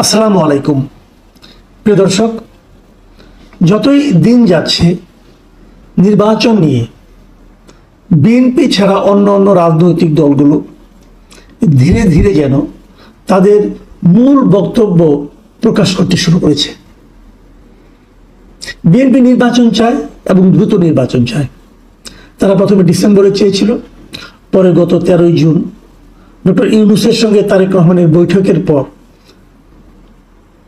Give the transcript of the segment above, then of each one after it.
আসসালামু আলাইকুম প্রিয় দর্শক, যতই দিন যাচ্ছে নির্বাচন নিয়ে বিএনপি ছাড়া অন্য অন্য রাজনৈতিক দলগুলো ধীরে ধীরে যেন তাদের মূল বক্তব্য প্রকাশ করতে শুরু করেছে। বিএনপি নির্বাচন চায় এবং দ্রুত নির্বাচন চায়। তারা প্রথমে ডিসেম্বরে চেয়েছিল, পরে গত 13ই জুন ডক্টর ইউনূসের সঙ্গে তারেক রহমানের বৈঠকের পর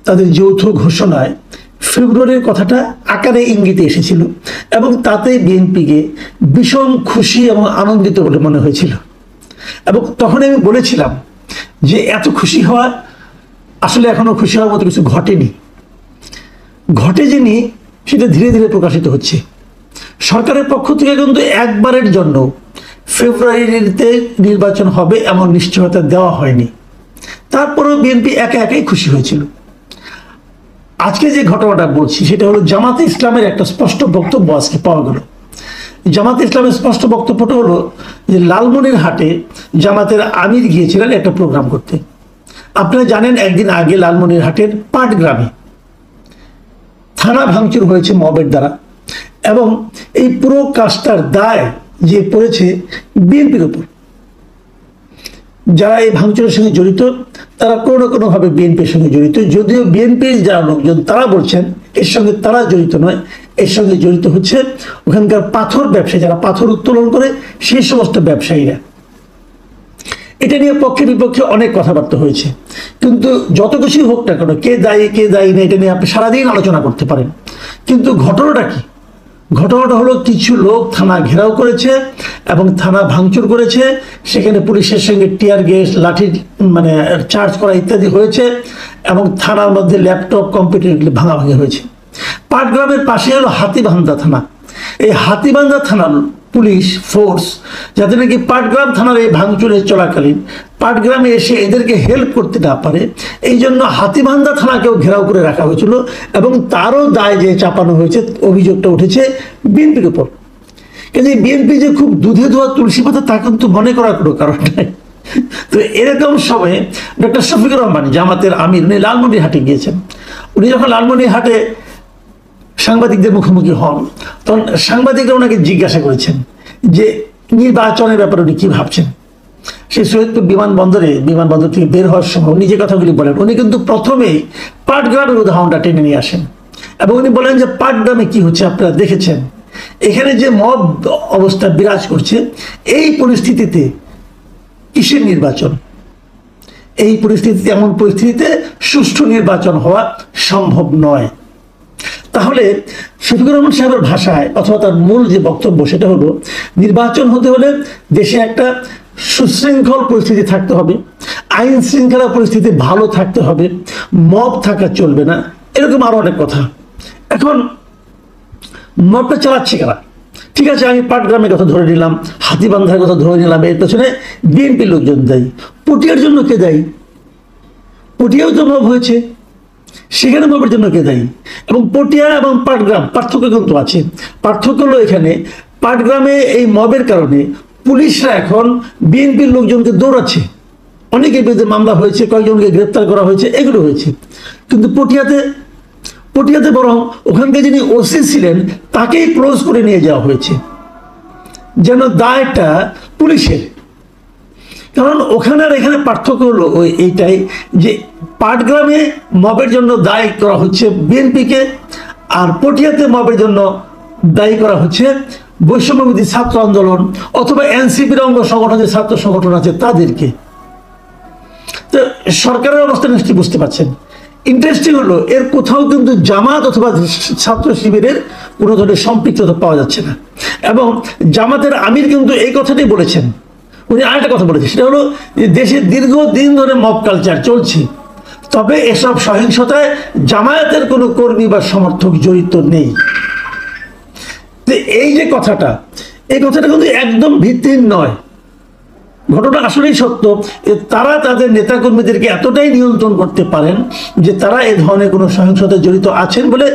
তাদের যৌথ ঘোষণায় ফেব্রুয়ারির কথাটা আকারে ইঙ্গিতে এসেছিল এবং তাতে বিএনপিকে ভীষণ খুশি এবং আনন্দিত বলে মনে হয়েছিল। এবং তখন আমি বলেছিলাম যে এত খুশি হওয়া আসলে এখনো খুশি হওয়ার মতো কিছু ঘটেনি, ঘটে যিনি সেটা ধীরে ধীরে প্রকাশিত হচ্ছে। সরকারের পক্ষ থেকে কিন্তু একবারের জন্য ফেব্রুয়ারিতে নির্বাচন হবে এমন নিশ্চয়তা দেওয়া হয়নি। তারপরেও বিএনপি একা একাই খুশি হয়েছিল। আজকে যে ঘটনাটা বলছি সেটা হলো জামাতে ইসলামের একটা স্পষ্ট বক্তব্য আজকে পাওয়া গেল। জামাতে ইসলামের স্পষ্ট বক্তব্যটা হলো যে লালমনিরহাটে জামাতের আমির গিয়েছিলেন একটা প্রোগ্রাম করতে। আপনারা জানেন একদিন আগে লালমনিরহাটের পাটগ্রামে থানা ভাঙচুর হয়েছে মবের দ্বারা এবং এই পুরো কাজটার দায় যে পড়েছে বিএনপির উপর। যারা এই ভাঙচুরের সঙ্গে জড়িত তারা কোনো না কোনোভাবে বিএনপির সঙ্গে জড়িত, যদিও বিএনপির যারা লোকজন তারা বলছেন এর সঙ্গে তারা জড়িত নয়, এর সঙ্গে জড়িত হচ্ছে ওখানকার পাথর ব্যবসায়ী, যারা পাথর উত্তোলন করে সেই সমস্ত ব্যবসায়ীরা। এটা নিয়ে পক্ষে বিপক্ষে অনেক কথাবার্তা হয়েছে, কিন্তু যত কিছুই হোক না কেন, কে দায়ী না, এটা নিয়ে আপনি সারাদিন আলোচনা করতে পারেন। কিন্তু ঘটনাটা কি? ঘটনাটা হলো কিছু লোক থানা ঘেরাও করেছে এবং থানা ভাঙচুর করেছে, সেখানে পুলিশের সঙ্গে টিয়ার গ্যাস, লাঠি চার্জ করা ইত্যাদি হয়েছে এবং থানার মধ্যে ল্যাপটপ, কম্পিউটার ভাঙাভাঙি হয়েছে। পাটগ্রামের পাশে হলো হাতিবান্ধা থানা। এই হাতিবান্ধা থানার পুলিশ ফোর্স যাতে নাকি পাটগ্রাম থানার এই ভাঙচুরে চলাকালীন পাটগ্রামে এসে এদেরকে হেল্প করতে না পারে, এই জন্য হাতিবান্ধা থানাকেও ঘেরাও করে রাখা হয়েছিল এবং তারও দায় যে চাপানো হয়েছে, অভিযোগটা উঠেছে বিএনপির উপর। কিন্তু বিএনপি যে খুব দুধে ধোয়া তুলসী পাতা তা কিন্তু মনে করার কোনো কারণ নাই। তো এরকম সময়ে ডক্টর শফিকুর রহমান জামাতের আমির উনি লালমনিরহাটে গিয়েছেন। উনি যখন লালমনিরহাটে সাংবাদিকদের মুখোমুখি হন তখন সাংবাদিকরা ওনাকে জিজ্ঞাসা করেছেন যে নির্বাচনের ব্যাপারে উনি কি ভাবছেন। সেই সৈয়দপুর বিমানবন্দর থেকে বের হওয়ার সময় উনি যে কথাগুলি বলেন, উনি কিন্তু প্রথমেই পাটগ্রামের উদাহরণটা টেনে নিয়ে আসেন এবং উনি বলেন যে পাটগ্রামে কি হচ্ছে আপনারা দেখেছেন, এখানে যে মব অবস্থা বিরাজ করছে, এই পরিস্থিতিতে কিসের নির্বাচন? এই পরিস্থিতিতে, এমন পরিস্থিতিতে সুষ্ঠু নির্বাচন হওয়া সম্ভব নয়। তাহলে শফিকুর রহমান সাহেবের ভাষায় অথবা তার মূল যে বক্তব্য সেটা হলো নির্বাচন হতে হলে দেশে একটা সুশৃঙ্খল পরিস্থিতি থাকতে হবে, আইন শৃঙ্খলা পরিস্থিতি ভালো থাকতে হবে, মব থাকা চলবে না, এরকম আরো অনেক কথা। এখন মবটা চালাচ্ছে কারা? ঠিক আছে, আমি পাটগ্রামের কথা ধরে নিলাম, হাতিবান্ধার কথা ধরে নিলাম, এর পেছনে বিএনপির লোকজন দায়ী। পটিয়ার জন্য কে দায়ী? পটিয়াও তো মব হয়েছে, সেখানে মবের জন্য কে দায়ী? এবং পটিয়া এবং পাটগ্রাম পার্থক্য কিন্তু আছে। পার্থক্য হলো এখানে পাটগ্রামে এই মবের কারণে পুলিশরা এখন বিএনপির লোকজনকে দৌড়াচ্ছে, অনেকের বিরুদ্ধে মামলা হয়েছে, কয়েকজনকে গ্রেপ্তার করা হয়েছে, এগুলো হয়েছে। কিন্তু পটিয়াতে বরং ওখানকার যিনি ওসি ছিলেন তাকেই ক্লোজ করে নিয়ে যাওয়া হয়েছে, যেন দায়টা পুলিশের। কারণ ওখানে আর এখানে পার্থক্য হলো এইটাই যে পাটগ্রামে মবের জন্য দায়ী করা হচ্ছে বিএনপিকে, আর পটিয়াতে মবের জন্য দায়ী করা হচ্ছে বৈষম্যবিরোধী ছাত্র আন্দোলন অথবা এনসিপির অঙ্গ সংগঠন, যে ছাত্র সংগঠন আছে তাদেরকে। তো সরকারের অবস্থা নিশ্চয়ই বুঝতে পারছেন। ইন্টারেস্টিং হলো এর কোথাও কিন্তু জামাত অথবা ছাত্র শিবিরের কোনো ধরনের সম্পৃক্ততা পাওয়া যাচ্ছে না। এবং জামাতের আমির কিন্তু এই কথাটাই বলেছেন। উনি আরেকটা কথা বলেছেন, সেটা হলো যে দেশে দীর্ঘদিন ধরে মব কালচার চলছে, তবে এসব সহিংসতায় জামায়াতের কোনো কর্মী বা সমর্থক জড়িত নেই। তো এই যে কথাটা, এই কথাটা কিন্তু একদম ভিত্তিহীন নয়। ঘটনা আসলেই সত্য। তারা তাদের নেতাকর্মীদেরকে এতটাই নিয়ন্ত্রণ করতে পারেন যে তারা এই ধরনের কোনো সহিংসতায় জড়িত আছেন বলে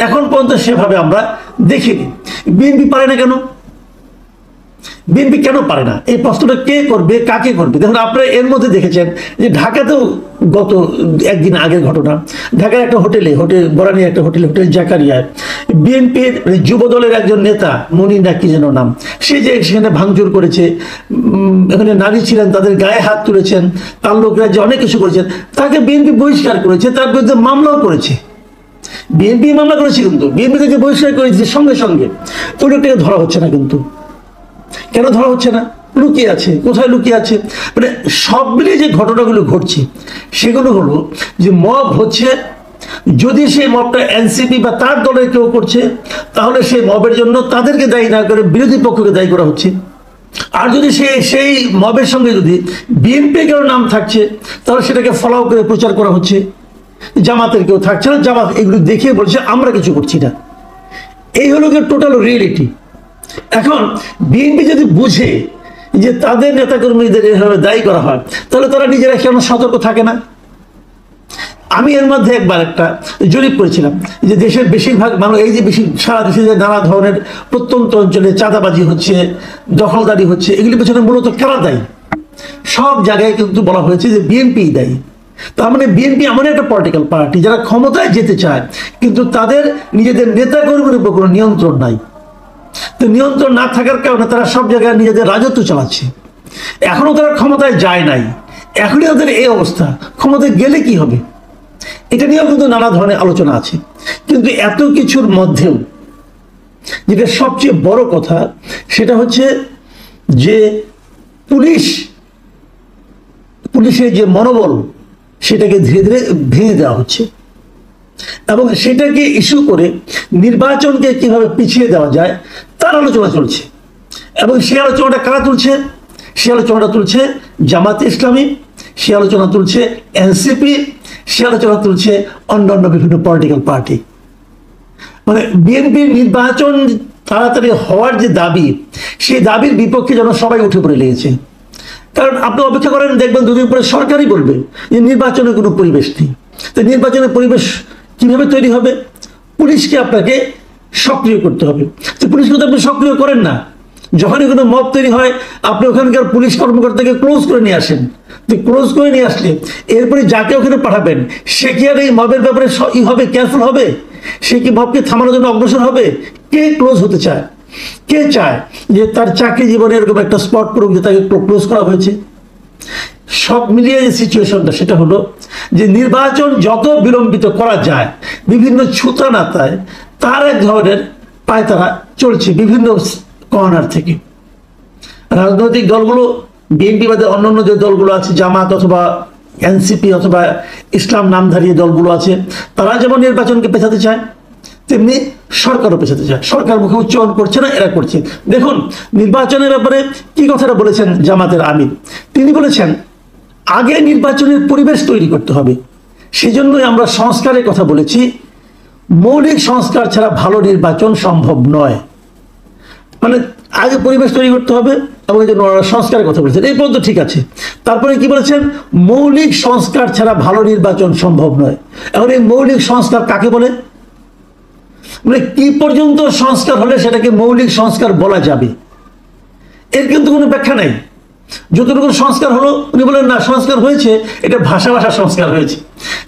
এখন পর্যন্ত সেভাবে আমরা দেখিনি। বিএনপি পারে না কেন? বিএনপি কেন পারে না? এই প্রশ্নটা কে করবে, কাকে করবে? দেখুন, আপনারা এর মধ্যে দেখেছেন যে ঢাকাতেও গত একদিন আগের ঘটনা, ঢাকার একটা হোটেল বরানির একটা হোটেল জাকারিয়ায় বিএনপির যুব দলের একজন নেতা মনির না কি যেন নাম, সে যে সেখানে ভাঙচুর করেছে, এখানে নারী ছিলেন, তাদের গায়ে হাত তুলেছেন, তার লোকরা যে অনেক কিছু করেছেন, তাকে বিএনপি বহিষ্কার করেছে, তার বিরুদ্ধে মামলাও করেছে। বিএনপি মামলা করেছে, কিন্তু বিএনপি থেকে বহিষ্কার করেছে সঙ্গে সঙ্গে। তো লোকটাকে ধরা হচ্ছে না। কিন্তু কেন ধরা হচ্ছে না? লুকিয়ে আছে। কোথায় লুকিয়ে আছে? মানে সব মিলিয়ে যে ঘটনাগুলো ঘটছে সেগুলো হলো যে মব হচ্ছে, যদি সেই মবটা এনসিপি বা তার দলের কেউ করছে তাহলে সেই মবের জন্য তাদেরকে দায়ী না করে বিরোধী পক্ষকে দায়ী করা হচ্ছে। আর যদি সেই মবের সঙ্গে যদি বিএনপি কেউ নাম থাকছে তাহলে সেটাকে ফলো করে প্রচার করা হচ্ছে। জামাতের কেউ থাকছে না, জামাত এগুলো দেখিয়ে বলছে আমরা কিছু করছি না। এই হলো টোটাল রিয়েলিটি। এখন বিএনপি যদি বুঝে যে তাদের নেতাকর্মীদের এভাবে দায়ী করা হয়, তাহলে তারা নিজেরা কেন সতর্ক থাকে না? আমি এর মধ্যে একবার একটা জরিপ করেছিলাম যে দেশের বেশিরভাগ মানুষ, এই যে সারা দেশে যে নানা ধরনের প্রত্যন্ত অঞ্চলে চাঁদাবাজি হচ্ছে, দখলদারি হচ্ছে, এগুলির পেছনে মূলত কারা দায়ী? সব জায়গায় কিন্তু বলা হয়েছে যে বিএনপি দায়ী। তার মানে বিএনপি এমন একটা পলিটিক্যাল পার্টি যারা ক্ষমতায় যেতে চায়, কিন্তু তাদের নিজেদের নেতাকর্মীর উপর কোনো নিয়ন্ত্রণ নাই। তো নিয়ন্ত্রণ না থাকার কারণে তারা সব জায়গায় নিজেদের রাজত্ব চালাচ্ছে। এখনো তারা ক্ষমতায় যায় নাই, এখনই ওদের এই অবস্থা। ক্ষমতায় গেলে কি হবে? এটা নিয়েও কিন্তু নানা ধরনের আলোচনা আছে। কিন্তু এত কিছুর মধ্যেও যেটা সবচেয়ে বড় কথা, সেটা হচ্ছে যে পুলিশের যে মনোবল সেটাকে ধীরে ধীরে ভেঙে দেওয়া হচ্ছে, এবং সেটাকে ইস্যু করে নির্বাচনকে কিভাবে পিছিয়ে দেওয়া যায় তার আলোচনা চলছে। এবং সেই আলোচনাটা কারা তুলছে? সে আলোচনাটা তুলছে জামাতে ইসলামী, সে আলোচনা তুলছে এনসিপি, সে আলোচনা তুলছে অন্যান্য বিভিন্ন পলিটিক্যাল পার্টি। মানে বিএনপির নির্বাচন তাড়াতাড়ি হওয়ার যে দাবি, সেই দাবির বিপক্ষে যেন সবাই উঠে পড়ে লেগেছে। কারণ আপনি অপেক্ষা করেন, দেখবেন দুদিন পরে সরকারই বলবে যে নির্বাচনের কোনো পরিবেশ নেই। তো নির্বাচনের পরিবেশ কিভাবে তৈরি হবে? পুলিশকে আপনাকে সক্রিয় করতে হবে। তো পুলিশকে তো আপনি সক্রিয় করেন না। যখনই কোনো মব তৈরি হয়, আপনি ওখানকার পুলিশ কর্মকর্তাকে ক্লোজ করে নিয়ে আসেন। তো ক্লোজ করে নিয়ে আসলে এরপরে যাকে ওখানে পাঠাবেন, সে কি আর এই মবের ব্যাপারে হবে, কেয়ারফুল হবে? সে কি মবকে থামানোর জন্য অগ্রসর হবে? কে ক্লোজ হতে চায়? কে চায় যে তার চাকরি জীবনে এরকম একটা স্পট পড়ুক যে তাকে ক্লোজ করা হয়েছে? সব মিলিয়ে যে সিচুয়েশনটা, সেটা হলো যে নির্বাচন যত বিলম্বিত করা যায়, বিভিন্ন ছুতা নাতায় তার এক ধরনের পায়তারা চলছে বিভিন্ন কর্নার থেকে। রাজনৈতিক দলগুলো, বিএনপি বাদে অন্যান্য যে দলগুলো আছে, জামাত অথবা এনসিপি অথবা ইসলাম নামধারী দলগুলো আছে, তারা যেমন নির্বাচনকে পেছাতে চায়, তেমনি সরকারও পেছাতে চায়। সরকার মুখে উচ্চারণ করছে না, এরা করছে। দেখুন, নির্বাচনের ব্যাপারে কি কথাটা বলেছেন জামাতের আমির? তিনি বলেছেন আগে নির্বাচনের পরিবেশ তৈরি করতে হবে। সেজন্যই আমরা সংস্কারের কথা বলেছি। মৌলিক সংস্কার ছাড়া ভালো নির্বাচন সম্ভব নয়। মানে আগে পরিবেশ তৈরি করতে হবে, এবং এই জন্য ওরা সংস্কারের কথা বলেছেন। এই পর্যন্ত ঠিক আছে। তারপরে কি বলেছেন? মৌলিক সংস্কার ছাড়া ভালো নির্বাচন সম্ভব নয়। এখন এই মৌলিক সংস্কার কাকে বলে? মানে কি পর্যন্ত সংস্কার হলে সেটাকে মৌলিক সংস্কার বলা যাবে? এর কিন্তু কোনো ব্যাখ্যা নাই। যতটুকু সংস্কার হলো, উনি বলেন না সংস্কার হয়েছে, এটা ভাষা সংস্কার হয়েছে,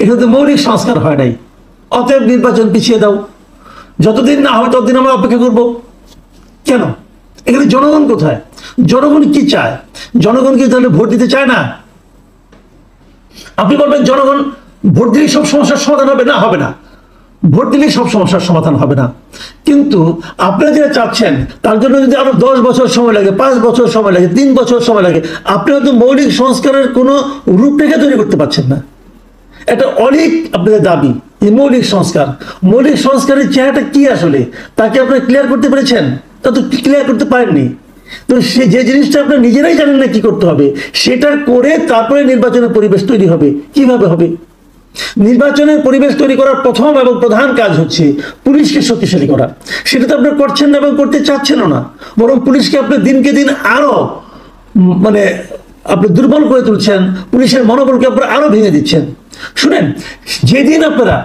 এটা কিন্তু মৌলিক সংস্কার হয় নাই। অতএব নির্বাচন পিছিয়ে দাও, যতদিন না হয় ততদিন আমরা অপেক্ষা করব। কেন? এখানে জনগণ কোথায়? জনগণ কি চায়? জনগণ কি তাহলে ভোট দিতে চায় না? আপনি বলবেন জনগণ ভোট দিলেই সব সমস্যার সমাধান হবে? না, হবে না। ভোট দিলেই সব সমস্যার সমাধান হবে না। কিন্তু আপনারা যেটা চাচ্ছেন তার জন্য যদি আরো 10 বছর সময় লাগে, 5 বছর সময় লাগে, 3 বছর সময় লাগে, আপনারা তো মৌলিক সংস্কারের কোনো রূপরেখা তৈরি করতে পারছেন না। এটা অনেক আপনাদের দাবি যে মৌলিক সংস্কার। মৌলিক সংস্কারের চেহারাটা কি আসলে তাকে আপনারা ক্লিয়ার করতে পেরেছেন? তা তো ক্লিয়ার করতে পারেননি। তো সে যে জিনিসটা আপনারা নিজেরাই জানেন না কি করতে হবে, সেটা করে তারপরে নির্বাচনের পরিবেশ তৈরি হবে। কিভাবে হবে? নির্বাচনের পরিবেশ তৈরি করার প্রথম এবং প্রধান কাজ হচ্ছে পুলিশকে শক্তিশালী করা। সেটা তো আপনারা করছেন না এবং করতে চাচ্ছেন না। বরং পুলিশকে আপনি দিনকে দিন আরো মানে আপনি দুর্বল করে তুলছেন, পুলিশের মনোবলকে আপনারা আরো ভেঙে দিচ্ছেন। শুনেন, যেদিন আপনারা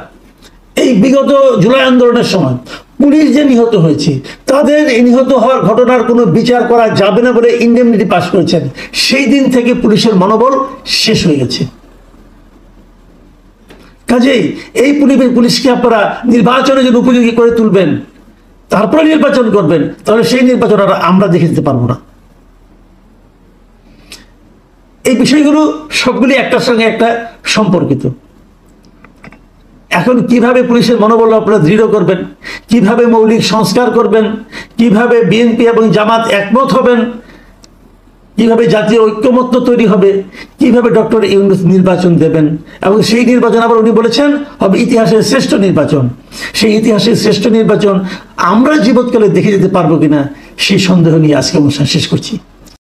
এই বিগত জুলাই আন্দোলনের সময় পুলিশ যে নিহত হয়েছে তাদের নিহত হওয়ার ঘটনার কোনো বিচার করা যাবে না বলে ইন্ডেমনিটি পাস করেছেন, সেই দিন থেকে পুলিশের মনোবল শেষ হয়ে গেছে। কাজেই এই পুলিশকে আপনারা নির্বাচনের জন্য উপযোগী করে তুলবেন, তারপরে নির্বাচন করবেন, তাহলে সেই নির্বাচন আর আমরা দেখে দিতে পারবো না। এই বিষয়গুলো সবগুলি একটার সঙ্গে একটা সম্পর্কিত। এখন কিভাবে পুলিশের মনোবল আপনারা দৃঢ় করবেন, কিভাবে মৌলিক সংস্কার করবেন, কিভাবে বিএনপি এবং জামাত একমত হবেন, কিভাবে জাতীয় ঐক্যমত্য তৈরি হবে, কিভাবে ডক্টর ইউনূস নির্বাচন দেবেন, এবং সেই নির্বাচন আবার উনি বলেছেন হবে ইতিহাসের শ্রেষ্ঠ নির্বাচন। সেই ইতিহাসের শ্রেষ্ঠ নির্বাচন আমরা জীবৎকালে দেখে যেতে পারবো কিনা সেই সন্দেহ নিয়ে আজকে অনুষ্ঠান শেষ করছি।